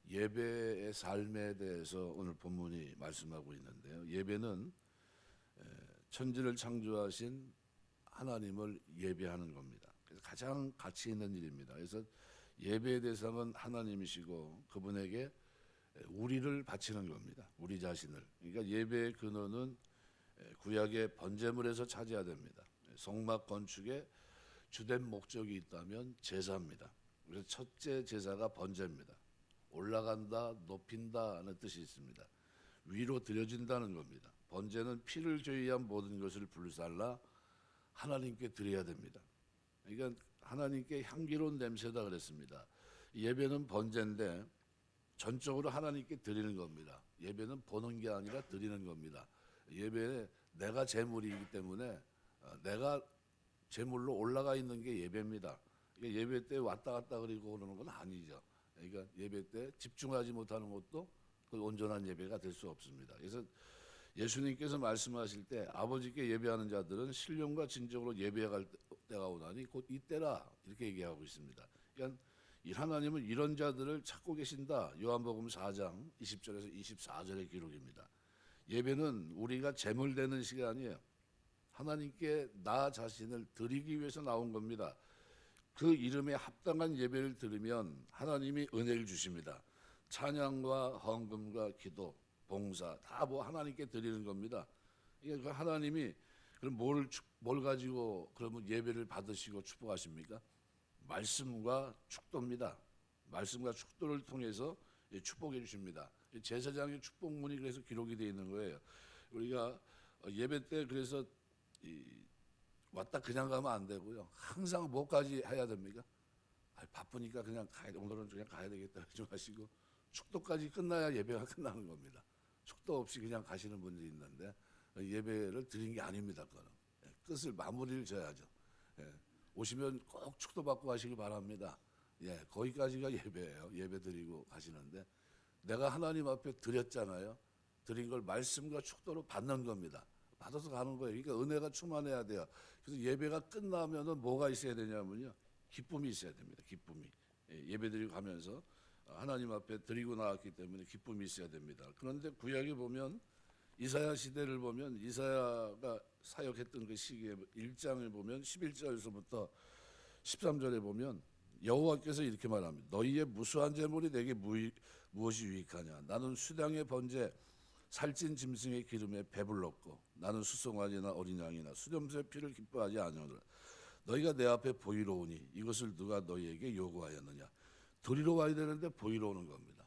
예배의 삶에 대해서 오늘 본문이 말씀하고 있는데요. 예배는 천지를 창조하신 하나님을 예배하는 겁니다. 그래서 가장 가치 있는 일입니다. 그래서 예배의 대상은 하나님이시고 그분에게 우리를 바치는 겁니다. 우리 자신을. 그러니까 예배의 근원은 구약의 번제물에서 찾아야 됩니다. 성막 건축에 주된 목적이 있다면 제사입니다. 그래서 첫째 제사가 번제입니다. 올라간다, 높인다는 뜻이 있습니다. 위로 드려진다는 겁니다. 번제는 피를 죄위한 모든 것을 불살라 하나님께 드려야 됩니다. 그러니까 하나님께 향기로운 냄새다 그랬습니다. 예배는 번제인데 전적으로 하나님께 드리는 겁니다. 예배는 보는 게 아니라 드리는 겁니다. 예배에 내가 제물이기 때문에 내가 제물로 올라가 있는 게 예배입니다. 그러니까 예배 때 왔다 갔다 그리고 그러는 건 아니죠. 그러니까 예배 때 집중하지 못하는 것도 그 온전한 예배가 될 수 없습니다. 그래서 예수님께서 말씀하실 때 아버지께 예배하는 자들은 신령과 진정으로 예배할 때가 오나니 곧 이때라 이렇게 얘기하고 있습니다. 그러니까 이 하나님은 이런 자들을 찾고 계신다. 요한복음 4장 20절에서 24절의 기록입니다. 예배는 우리가 제물되는 시간이에요. 하나님께 나 자신을 드리기 위해서 나온 겁니다. 그 이름에 합당한 예배를 드리면 하나님이 은혜를 주십니다. 찬양과 헌금과 기도, 봉사 다 뭐 하나님께 드리는 겁니다. 그러니까 하나님이 그럼 뭘 가지고 그러면 예배를 받으시고 축복하십니까? 말씀과 축도입니다. 말씀과 축도를 통해서 축복해 주십니다. 제사장의 축복문이 그래서 기록이 되어 있는 거예요. 우리가 예배 때 그래서 왔다 그냥 가면 안 되고요. 항상 뭐까지 해야 됩니까? 바쁘니까 그냥 오늘은 그냥 가야 되겠다 하지 마시고 축도까지 끝나야 예배가 끝나는 겁니다. 축도 없이 그냥 가시는 분들이 있는데 예배를 드린 게 아닙니다. 그거는 끝을 마무리를 져야죠. 오시면 꼭 축도 받고 가시기 바랍니다. 거기까지가 예배예요. 예배 드리고 가시는데 내가 하나님 앞에 드렸잖아요. 드린 걸 말씀과 축도로 받는 겁니다. 받아서 가는 거예요. 그러니까 은혜가 충만해야 돼요. 그래서 예배가 끝나면은 뭐가 있어야 되냐면요. 기쁨이 있어야 됩니다. 기쁨이. 예배 드리고 가면서 하나님 앞에 드리고 나왔기 때문에 기쁨이 있어야 됩니다. 그런데 구약에 보면 이사야 시대를 보면 이사야가 사역했던 그 시기에 1장을 보면 11절에서부터 13절에 보면 여호와께서 이렇게 말합니다. 너희의 무수한 제물이 내게 무엇이 유익하냐? 나는 수량의 번제 살찐 짐승의 기름에 배불렀고 나는 수송아지나 어린 양이나 수렴새 피를 기뻐하지 아니하노라. 너희가 내 앞에 보이러 오니 이것을 누가 너희에게 요구하였느냐? 드리러 와야 되는데 보이러 오는 겁니다.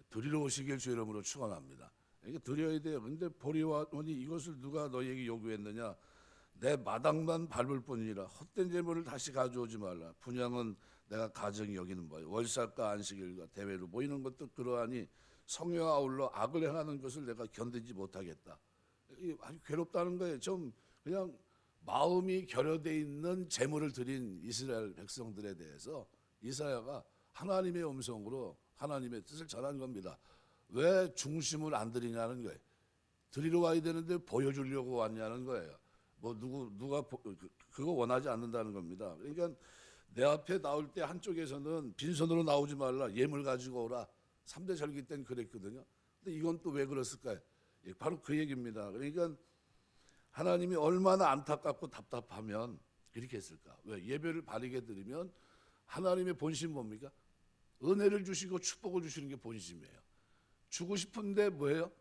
드리러 오시길 주 이름으로 축원합니다. 그러니까 드려야 돼요. 근데 보리와 오니 이것을 누가 너희에게 요구했느냐? 내 마당만 밟을 뿐이라 헛된 재물을 다시 가져오지 말라. 분향은 내가 가정이 여기는 바요. 월삭과 안식일과 대회로 모이는 것도 그러하니 성령아 아울러 악을 행하는 것을 내가 견디지 못하겠다. 아주 괴롭다는 거예요. 좀 그냥 마음이 결여되어 있는 재물을 드린 이스라엘 백성들에 대해서 이사야가 하나님의 음성으로 하나님의 뜻을 전한 겁니다. 왜 중심을 안 드리냐는 거예요. 드리러 와야 되는데 보여주려고 왔냐는 거예요. 뭐 누가 그거 원하지 않는다는 겁니다. 그러니까 내 앞에 나올 때 한쪽에서는 빈손으로 나오지 말라. 예물 가지고 오라. 3대 절기 때는 그랬거든요. 근데 이건 또 왜 그랬을까요? 바로 그 얘기입니다. 그러니까 하나님이 얼마나 안타깝고 답답하면 이렇게 했을까? 왜? 예배를 바르게 드리면 하나님의 본심 뭡니까? 은혜를 주시고 축복을 주시는 게 본심이에요. 주고 싶은데 뭐예요?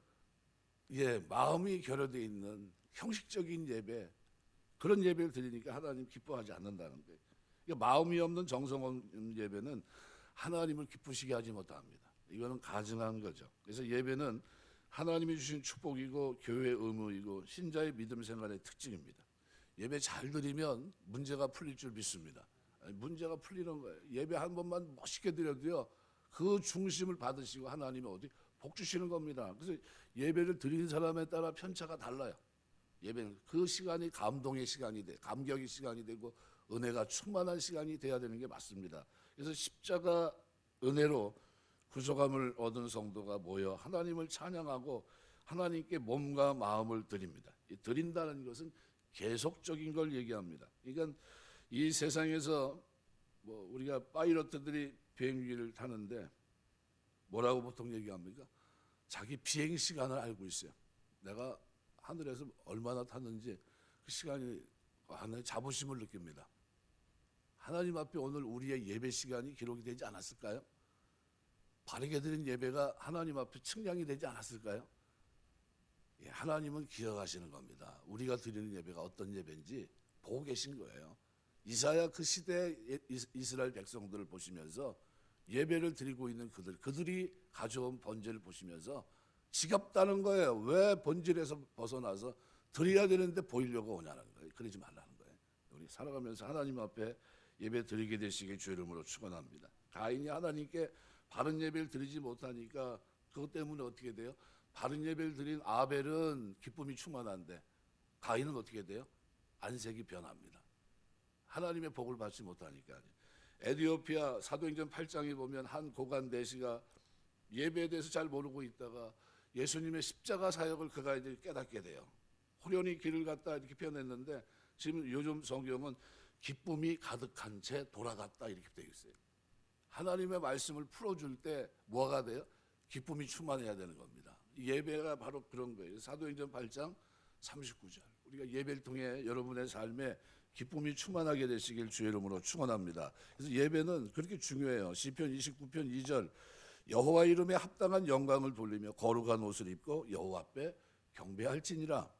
마음이 결여되어 있는 형식적인 예배, 그런 예배를 드리니까 하나님 기뻐하지 않는다는 거예요. 그러니까 마음이 없는 정성 없는 예배는 하나님을 기쁘시게 하지 못합니다. 이거는 가증한 거죠. 그래서 예배는 하나님이 주신 축복이고 교회의 의무이고 신자의 믿음 생활의 특징입니다. 예배 잘 드리면 문제가 풀릴 줄 믿습니다. 문제가 풀리는 거예요. 예배 한 번만 멋있게 드려도요, 그 중심을 받으시고 하나님이 어디 복 주시는 겁니다. 그래서 예배를 드리는 사람에 따라 편차가 달라요. 예배는 그 시간이 감동의 시간이 돼, 감격의 시간이 되고 은혜가 충만한 시간이 돼야 되는 게 맞습니다. 그래서 십자가 은혜로 구속함을 얻은 성도가 모여 하나님을 찬양하고 하나님께 몸과 마음을 드립니다. 이 드린다는 것은 계속적인 걸 얘기합니다. 그러니까 이 세상에서 뭐 우리가 파이러트들이 비행기를 타는데 뭐라고 보통 얘기합니까? 자기 비행 시간을 알고 있어요. 내가 하늘에서 얼마나 탔는지 그 시간이 하나의 자부심을 느낍니다. 하나님 앞에 오늘 우리의 예배 시간이 기록이 되지 않았을까요? 바르게 드린 예배가 하나님 앞에 측량이 되지 않았을까요? 예, 하나님은 기억하시는 겁니다. 우리가 드리는 예배가 어떤 예배인지 보고 계신 거예요. 이사야 그 시대 이스라엘 백성들을 보시면서 예배를 드리고 있는 그들이 가져온 번제를 보시면서 지겹다는 거예요. 왜 본질에서 벗어나서 드려야 되는데 보이려고 오냐는 거예요. 그러지 말라는 거예요. 우리 살아가면서 하나님 앞에 예배 드리게 되시길 주 이름으로 축원합니다. 가인이 하나님께 바른 예배를 드리지 못하니까 그것 때문에 어떻게 돼요? 바른 예배를 드린 아벨은 기쁨이 충만한데 가인은 어떻게 돼요? 안색이 변합니다. 하나님의 복을 받지 못하니까. 에티오피아 사도행전 8장에 보면 한 고관 내시가 예배에 대해서 잘 모르고 있다가 예수님의 십자가 사역을 그가 이제 깨닫게 돼요. 호련히 길을 갔다 이렇게 표현했는데 지금 요즘 성경은 기쁨이 가득한 채 돌아갔다 이렇게 되어 있어요. 하나님의 말씀을 풀어줄 때 뭐가 돼요? 기쁨이 충만해야 되는 겁니다. 예배가 바로 그런 거예요. 사도행전 8장 39절. 우리가 예배를 통해 여러분의 삶에 기쁨이 충만하게 되시길 주의 이름으로 축원합니다. 그래서 예배는 그렇게 중요해요. 시편 29편 2절. 여호와 이름에 합당한 영광을 돌리며 거룩한 옷을 입고 여호와 앞에 경배할지니라.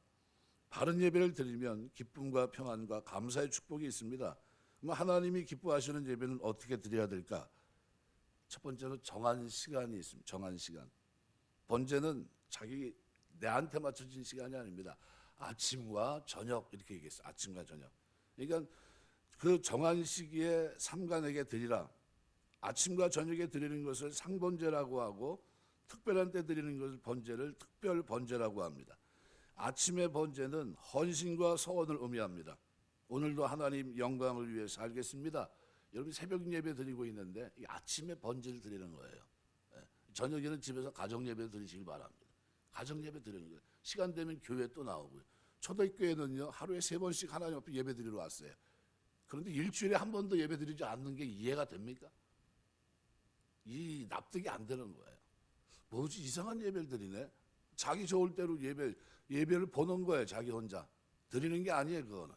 바른 예배를 드리면 기쁨과 평안과 감사의 축복이 있습니다. 그럼 하나님이 기뻐하시는 예배는 어떻게 드려야 될까? 첫 번째로 정한 시간이 있습니다. 정한 시간. 번제는 내한테 맞춰진 시간이 아닙니다. 아침과 저녁 이렇게 얘기했어요. 아침과 저녁. 그러니까 그 정한 시기에 삼간에게 드리라. 아침과 저녁에 드리는 것을 상번제라고 하고 특별한 때 드리는 것을 번제를 특별 번제라고 합니다. 아침의 번제는 헌신과 서원을 의미합니다. 오늘도 하나님 영광을 위해 살겠습니다. 여러분 새벽 예배 드리고 있는데 이 아침에 번제를 드리는 거예요. 저녁에는 집에서 가정 예배 드리시길 바랍니다. 가정 예배 드리는 거예요. 시간 되면 교회 또 나오고요. 초대교회는요 하루에 3번씩 하나님 앞에 예배 드리러 왔어요. 그런데 일주일에 한 번도 예배 드리지 않는 게 이해가 됩니까? 이 납득이 안 되는 거예요. 뭐지 이상한 예배를 드리네. 자기 좋을 대로 예배를 보는 거예요. 자기 혼자 드리는 게 아니에요. 그거는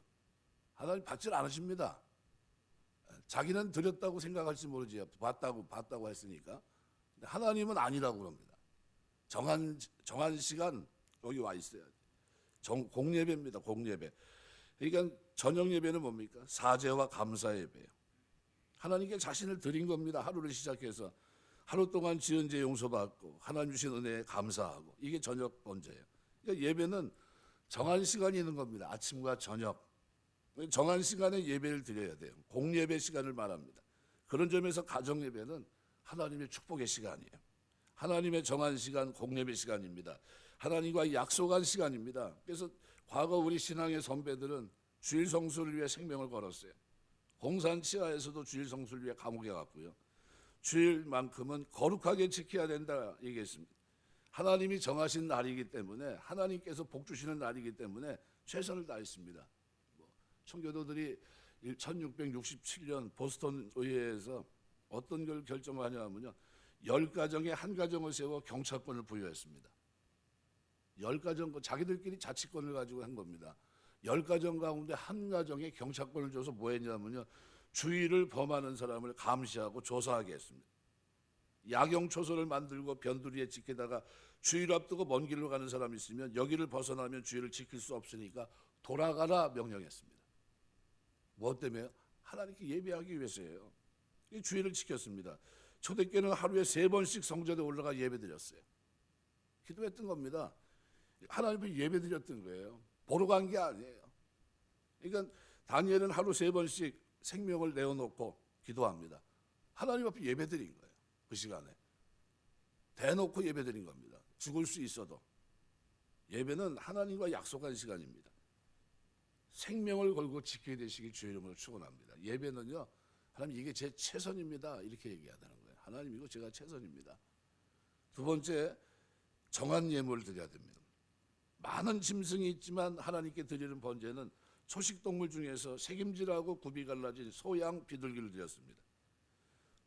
하나님 받질 않으십니다. 자기는 드렸다고 생각할지 모르지 봤다고 했으니까. 하나님은 아니라고 그럽니다. 정한 시간 여기 와 있어야 돼. 공예배입니다. 공예배. 그러니까 저녁 예배는 뭡니까? 사죄와 감사 예배예요. 하나님께 자신을 드린 겁니다. 하루를 시작해서 하루 동안 지은 죄 용서받고 하나님 주신 은혜에 감사하고 이게 저녁 번제예요. 그러니까 예배는 정한 시간이 있는 겁니다. 아침과 저녁. 정한 시간에 예배를 드려야 돼요. 공예배 시간을 말합니다. 그런 점에서 가정 예배는 하나님의 축복의 시간이에요. 하나님의 정한 시간 공예배 시간입니다. 하나님과 약속한 시간입니다. 그래서 과거 우리 신앙의 선배들은 주일 성수를 위해 생명을 걸었어요. 공산 치하에서도 주일 성수를 위해 감옥에 갔고요. 주일만큼은 거룩하게 지켜야 된다 얘기했습니다. 하나님이 정하신 날이기 때문에 하나님께서 복 주시는 날이기 때문에 최선을 다했습니다. 청교도들이 1667년 보스턴 의회에서 어떤 걸 결정하냐면요. 10가정에 한 가정을 세워 경찰권을 부여했습니다. 10가정 자기들끼리 자치권을 가지고 한 겁니다. 10가정 가운데 한 가정에 경찰권을 줘서 뭐 했냐면요. 주의를 범하는 사람을 감시하고 조사하게 했습니다. 야경초소를 만들고 변두리에 지키다가 주의를 앞두고 먼 길로 가는 사람이 있으면 여기를 벗어나면 주의를 지킬 수 없으니까 돌아가라 명령했습니다. 뭐 때문에요? 하나님께 예배하기 위해서예요. 이 주의를 지켰습니다. 초대교회는 하루에 3번씩 성전에 올라가 예배드렸어요. 기도했던 겁니다. 하나님 앞에 예배드렸던 거예요. 보러 간 게 아니에요. 그러니까 다니엘은 하루 3번씩 생명을 내어놓고 기도합니다. 하나님 앞에 예배드린 거예요. 그 시간에 대놓고 예배드린 겁니다. 죽을 수 있어도. 예배는 하나님과 약속한 시간입니다. 생명을 걸고 지켜야 되시길 주의 이름으로 축원합니다. 예배는요, 하나님 이게 제 최선입니다. 이렇게 얘기해야 되는 거예요. 하나님 이거 제가 최선입니다. 두 번째, 정한 예물을 드려야 됩니다. 많은 짐승이 있지만 하나님께 드리는 번제는 초식동물 중에서 색임질하고 굽이 갈라진 소양 비둘기를 드렸습니다.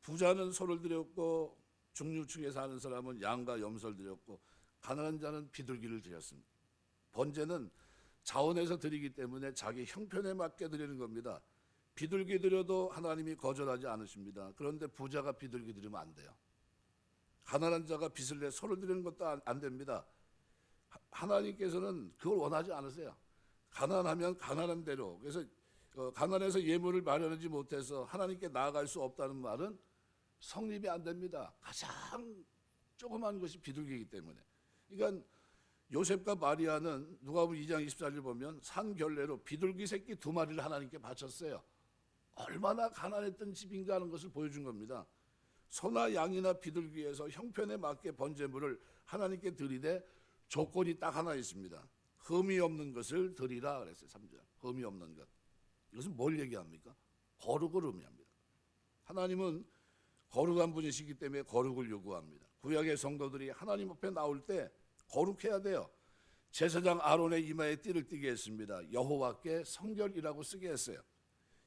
부자는 소를 드렸고 중류층에 사는 사람은 양과 염소를 드렸고 가난한 자는 비둘기를 드렸습니다. 번제는 자원에서 드리기 때문에 자기 형편에 맞게 드리는 겁니다. 비둘기 드려도 하나님이 거절하지 않으십니다. 그런데 부자가 비둘기 드리면 안 돼요. 가난한 자가 빚을 내 소를 드리는 것도 안 됩니다. 하나님께서는 그걸 원하지 않으세요. 가난하면 가난한 대로. 그래서 가난해서 예물을 마련하지 못해서 하나님께 나아갈 수 없다는 말은 성립이 안 됩니다. 가장 조그만 것이 비둘기이기 때문에. 그러니까 요셉과 마리아는 누가복음 2장 24절 보면 산결례로 비둘기 새끼 2마리를 하나님께 바쳤어요. 얼마나 가난했던 집인가 하는 것을 보여준 겁니다. 소나 양이나 비둘기에서 형편에 맞게 번제물을 하나님께 드리되 조건이 딱 하나 있습니다. 흠이 없는 것을 드리라 그랬어요. 3절. 흠이 없는 것. 이것은 뭘 얘기합니까? 거룩을 의미합니다. 하나님은 거룩한 분이시기 때문에 거룩을 요구합니다. 구약의 성도들이 하나님 앞에 나올 때 거룩해야 돼요. 제사장 아론의 이마에 띠를 띠게 했습니다. 여호와께 성결이라고 쓰게 했어요.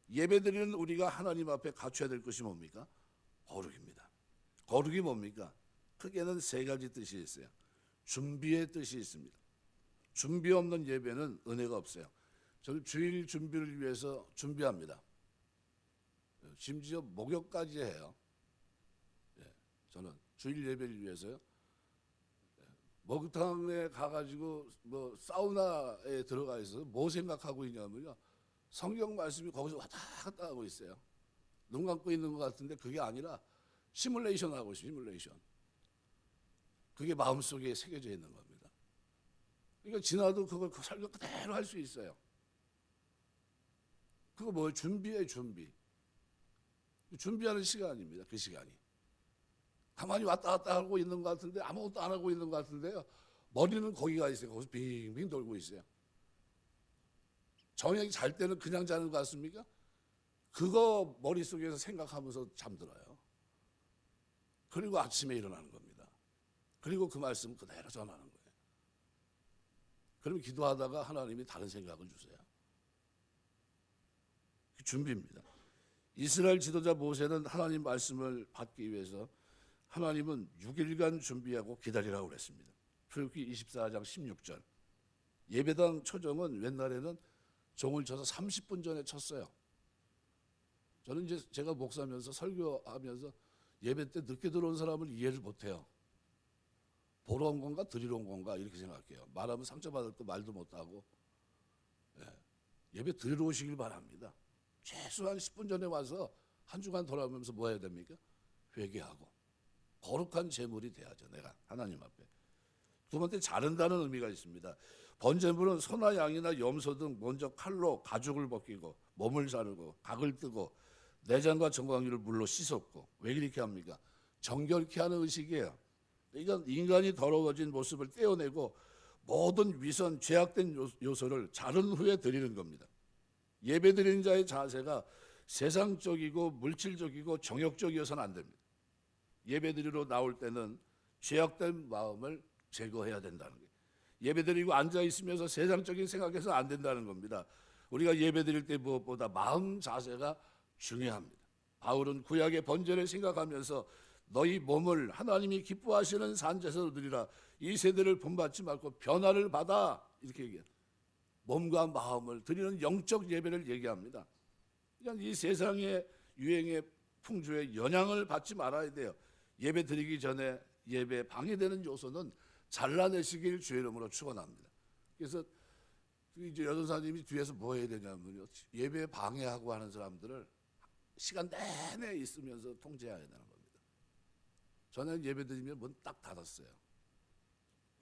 예배드리는 우리가 하나님 앞에 갖춰야 될 것이 뭡니까? 거룩입니다. 거룩이 뭡니까? 크게는 3가지 뜻이 있어요. 준비의 뜻이 있습니다. 준비 없는 예배는 은혜가 없어요. 저는 주일 준비를 위해서 준비합니다. 심지어 목욕까지 해요. 저는 주일 예배를 위해서요. 목욕탕에 가가지고 사우나에 들어가 있어서 뭐 생각하고 있냐면요. 성경 말씀이 거기서 왔다 갔다 하고 있어요. 눈 감고 있는 것 같은데 그게 아니라 시뮬레이션 하고 있어요. 시뮬레이션. 그게 마음속에 새겨져 있는 겁니다. 그러니까 지나도 그걸 설교 그대로 할 수 있어요. 그거 뭐예요? 준비예요. 준비. 준비하는 시간입니다. 그 시간이. 가만히 왔다 갔다 하고 있는 것 같은데 아무것도 안 하고 있는 것 같은데요. 머리는 거기가 있어요. 거기서 빙빙 돌고 있어요. 저녁에 잘 때는 그냥 자는 것 같습니까? 그거 머릿속에서 생각하면서 잠들어요. 그리고 아침에 일어나는 겁니다. 그리고 그 말씀 그대로 전하는 거예요. 그럼 기도하다가 하나님이 다른 생각을 주세요. 준비입니다. 이스라엘 지도자 모세는 하나님 말씀을 받기 위해서 하나님은 6일간 준비하고 기다리라고 그랬습니다. 출애굽기 24장 16절. 예배당 초정은 옛날에는 종을 쳐서 30분 전에 쳤어요. 저는 이제 제가 목사면서 설교하면서 예배 때 늦게 들어온 사람을 이해를 못해요. 보러 온 건가 드리러 온 건가 이렇게 생각해요. 말하면 상처받을 거 말도 못하고. 예배 드리러 오시길 바랍니다. 최소한 10분 전에 와서 한 주간 돌아오면서 뭐 해야 됩니까? 회개하고 거룩한 제물이 돼야죠. 내가 하나님 앞에. 두 번째 자른다는 의미가 있습니다. 번제물은 소나 양이나 염소 등 먼저 칼로 가죽을 벗기고 몸을 자르고 각을 뜨고 내장과 정강이를 물로 씻었고 왜 이렇게 합니까? 정결케 하는 의식이에요. 이건 인간이 더러워진 모습을 떼어내고 모든 위선, 죄악된 요소를 자른 후에 드리는 겁니다. 예배 드리는 자의 자세가 세상적이고 물질적이고 정욕적이어서는 안 됩니다. 예배 드리러 나올 때는 죄악된 마음을 제거해야 된다는 거예요. 예배 드리고 앉아 있으면서 세상적인 생각해서 안 된다는 겁니다. 우리가 예배 드릴 때 무엇보다 마음 자세가 중요합니다. 바울은 구약의 번제를 생각하면서 너희 몸을 하나님이 기뻐하시는 산제사로 드리라. 이 세대를 본받지 말고 변화를 받아 이렇게 얘기해요. 몸과 마음을 드리는 영적 예배를 얘기합니다. 그러니까 이 세상의 유행의 풍조에 영향을 받지 말아야 돼요. 예배 드리기 전에 예배 방해되는 요소는 잘라내시길 주의 이름으로 축원합니다. 그래서 이제 여전사님이 뒤에서 뭐 해야 되냐면요. 예배 방해하고 하는 사람들을 시간 내내 있으면서 통제해야 되는 겁니다. 저는 예배 드리면 문 딱 닫았어요.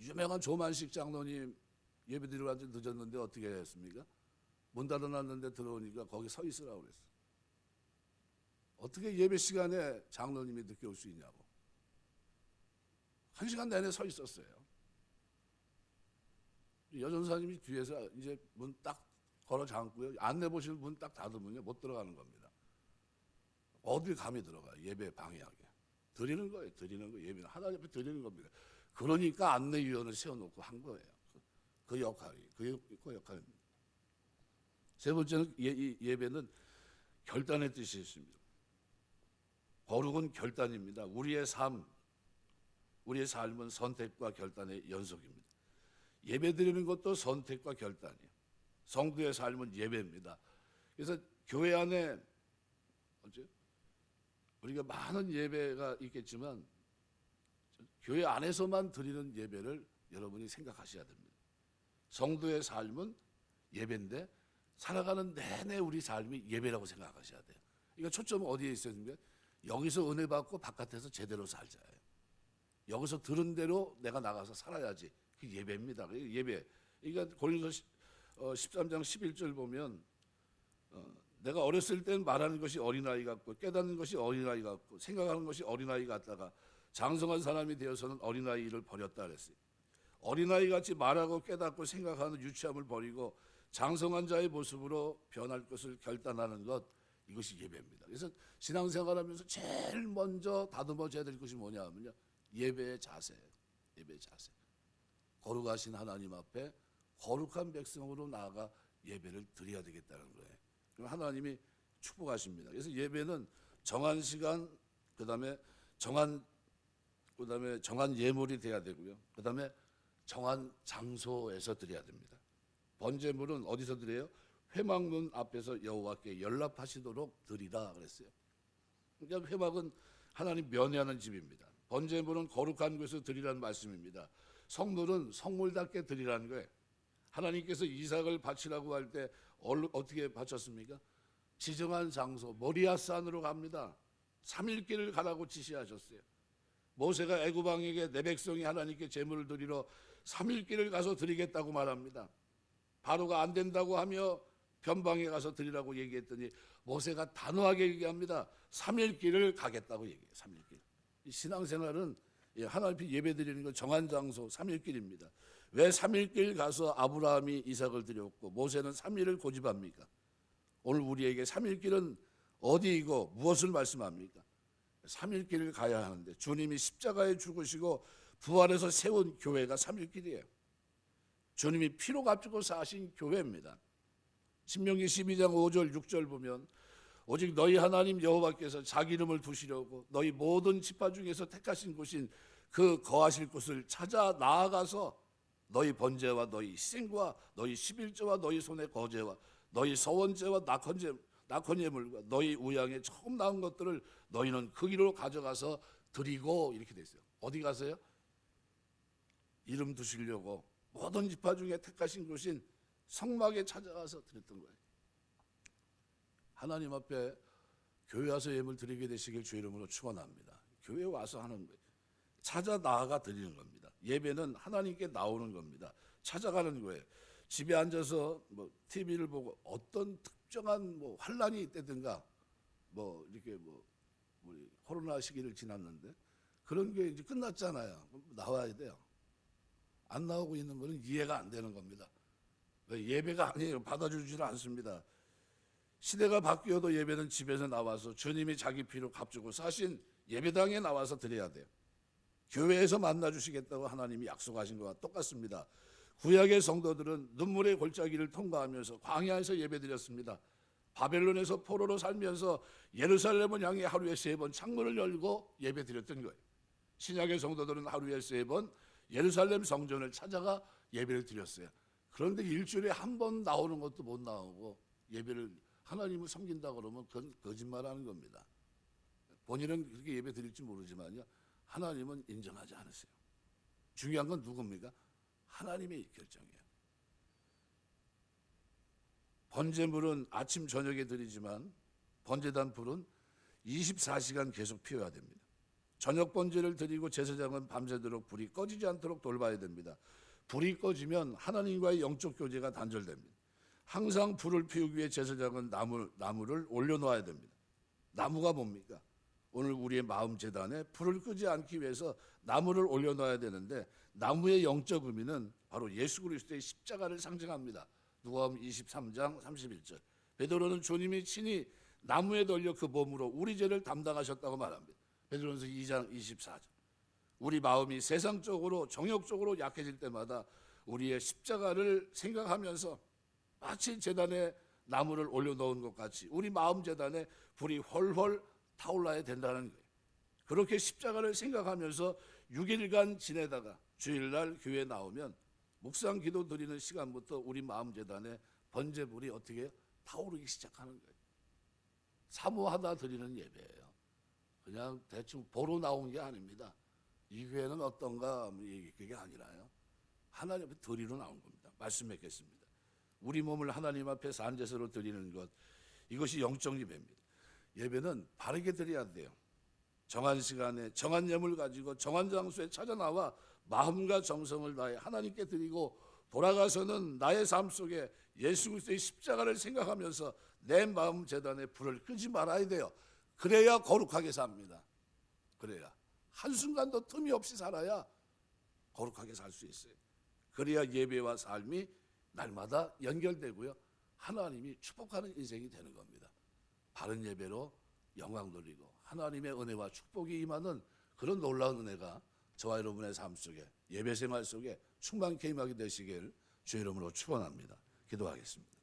유명한 조만식 장로님 예배 드리러 왔는데 늦었는데 어떻게 했습니까? 문 닫아놨는데 들어오니까 거기 서 있으라고 그랬어요. 어떻게 예배 시간에 장로님이 늦게 올 수 있냐고. 1시간 내내 서 있었어요. 여전사님이 뒤에서 이제 문 딱 걸어 잠고요. 안내 보시는 문 딱 닫으면요 못 들어가는 겁니다. 어딜 감히 들어가 예배 방해하게. 드리는 거예요. 드리는 거 예배는 하나님 앞에 드리는 겁니다. 그러니까 안내위원을 세워놓고 한 거예요. 그 역할이 그 역할입니다. 세 번째는 예배는 결단의 뜻이 있습니다. 거룩은 결단입니다. 우리의 삶, 우리의 삶은 선택과 결단의 연속입니다. 예배 드리는 것도 선택과 결단이에요. 성도의 삶은 예배입니다. 그래서 교회 안에 우리가 많은 예배가 있겠지만 교회 안에서만 드리는 예배를 여러분이 생각하셔야 됩니다. 성도의 삶은 예배인데 살아가는 내내 우리 삶이 예배라고 생각하셔야 돼요. 이거 초점은 어디에 있습니까? 여기서 은혜 받고 바깥에서 제대로 살자예요. 여기서 들은 대로 내가 나가서 살아야지. 그 예배입니다. 예배. 그러니까 고린도서 13장 11절 보면 내가 어렸을 땐 말하는 것이 어린아이 같고 깨닫는 것이 어린아이 같고 생각하는 것이 어린아이 같다가 장성한 사람이 되어서는 어린아이를 버렸다 그랬어요. 어린아이 같이 말하고 깨닫고 생각하는 유치함을 버리고 장성한 자의 모습으로 변할 것을 결단하는 것, 이것이 예배입니다. 그래서 신앙생활하면서 제일 먼저 다듬어져야 될 것이 뭐냐 하면요, 예배의 자세예요. 예배의 자세. 거룩하신 하나님 앞에 거룩한 백성으로 나아가 예배를 드려야 되겠다는 거예요. 그럼 하나님이 축복하십니다. 그래서 예배는 정한 시간, 그다음에 정한 예물이 돼야 되고요. 그다음에 정한 장소에서 드려야 됩니다. 번제물은 어디서 드려요? 회막문 앞에서 여호와께 연락하시도록 드리라 그랬어요. 그러니까 회막은 하나님 면회하는 집입니다. 번제물은 거룩한 곳에서 드리라는 말씀입니다. 성물은 성물답게 드리라는 거예요. 하나님께서 이삭을 바치라고 할 때 어떻게 바쳤습니까? 지정한 장소 모리아산으로 갑니다. 3일길을 가라고 지시하셨어요. 모세가 애굽 왕에게 내 백성이 하나님께 제물을 드리러 3일길을 가서 드리겠다고 말합니다. 바로가 안 된다고 하며 변방에 가서 드리라고 얘기했더니 모세가 단호하게 얘기합니다. 3일길을 가겠다고 얘기해요. 3일길. 신앙생활은 하나님 앞에 예배 드리는 건 정한 장소 3일길입니다. 왜 3일길 가서 아브라함이 이삭을 드렸고 모세는 3일을 고집합니까? 오늘 우리에게 3일길은 어디이고 무엇을 말씀합니까? 3일길을 가야 하는데 주님이 십자가에 죽으시고 부활해서 세운 교회가 3일길이에요. 주님이 피로 값주고 사신 교회입니다. 신명기 12장 5절 6절 보면 오직 너희 하나님 여호와께서 자기 이름을 두시려고 너희 모든 지파 중에서 택하신 곳인 그 거하실 곳을 찾아 나아가서 너희 번제와 너희 희생과 너희 11조와 너희 손의 거제와 너희 서원제와 낙헌제물과 너희 우양의 처음 나온 것들을 너희는 그 길로 가져가서 드리고, 이렇게 돼 있어요. 어디 가서요? 이름 두시려고 모든 지파 중에 택하신 곳인 성막에 찾아가서 드렸던 거예요. 하나님 앞에 교회 와서 예물 드리게 되시길 주 이름으로 축원합니다. 교회 와서 하는 거예요. 찾아 나아가 드리는 겁니다. 예배는 하나님께 나오는 겁니다. 찾아가는 거예요. 집에 앉아서 TV를 보고 어떤 특정한 환란이 있다든가 이렇게 우리 코로나 시기를 지났는데 그런 게 이제 끝났잖아요. 나와야 돼요. 안 나오고 있는 거는 이해가 안 되는 겁니다. 예배가 아니에요. 받아주지를 않습니다. 시대가 바뀌어도 예배는 집에서 나와서 주님이 자기 피로 값주고 사신 예배당에 나와서 드려야 돼요. 교회에서 만나주시겠다고 하나님이 약속하신 것과 똑같습니다. 구약의 성도들은 눈물의 골짜기를 통과하면서 광야에서 예배드렸습니다. 바벨론에서 포로로 살면서 예루살렘을 향해 하루에 3번 창문을 열고 예배드렸던 거예요. 신약의 성도들은 하루에 3번 예루살렘 성전을 찾아가 예배를 드렸어요. 그런데 일주일에 한 번 나오는 것도 못 나오고 예배를 하나님을 섬긴다 그러면 그건 거짓말하는 겁니다. 본인은 그렇게 예배 드릴지 모르지만요, 하나님은 인정하지 않으세요. 중요한 건 누굽니까? 하나님의 결정이에요. 번제물은 아침 저녁에 드리지만 번제단 불은 24시간 계속 피워야 됩니다. 저녁 번제를 드리고 제사장은 밤새도록 불이 꺼지지 않도록 돌봐야 됩니다. 불이 꺼지면 하나님과의 영적 교제가 단절됩니다. 항상 불을 피우기 위해 제사장은 나무를 올려놓아야 됩니다. 나무가 뭡니까? 오늘 우리의 마음 제단에 불을 끄지 않기 위해서 나무를 올려놔야 되는데 나무의 영적 의미는 바로 예수 그리스도의 십자가를 상징합니다. 누가복음 23장 31절. 베드로는 주님이 친히 나무에 달려 그 몸으로 우리 죄를 담당하셨다고 말합니다. 베드로전서 2장 24절. 우리 마음이 세상적으로 정욕적으로 약해질 때마다 우리의 십자가를 생각하면서 마치 제단에 나무를 올려놓은 것 같이 우리 마음 제단에 불이 훨훨 타올라야 된다는 거예요. 그렇게 십자가를 생각하면서 6일간 지내다가 주일날 교회에 나오면 묵상 기도 드리는 시간부터 우리 마음재단에 번제불이 어떻게 타오르기 시작하는 거예요. 사모하다 드리는 예배예요. 그냥 대충 보러 나온 게 아닙니다. 이 교회는 어떤가 그게 아니라요. 하나님 앞에 드리러 나온 겁니다. 말씀 맺겠습니다. 우리 몸을 하나님 앞에 산제사로 드리는 것, 이것이 영적 예배입니다. 예배는 바르게 드려야 돼요. 정한 시간에 정한 예물 가지고 정한 장소에 찾아 나와 마음과 정성을 다해 하나님께 드리고 돌아가서는 나의 삶 속에 예수 그리스도의 십자가를 생각하면서 내 마음 재단에 불을 끄지 말아야 돼요. 그래야 거룩하게 삽니다. 그래야 한순간도 틈이 없이 살아야 거룩하게 살 수 있어요. 그래야 예배와 삶이 날마다 연결되고요. 하나님이 축복하는 인생이 되는 겁니다. 바른 예배로 영광 돌리고 하나님의 은혜와 축복이 임하는 그런 놀라운 은혜가 저와 여러분의 삶 속에 예배 생활 속에 충만케 임하게 되시길 주의 이름으로 축원합니다. 기도하겠습니다.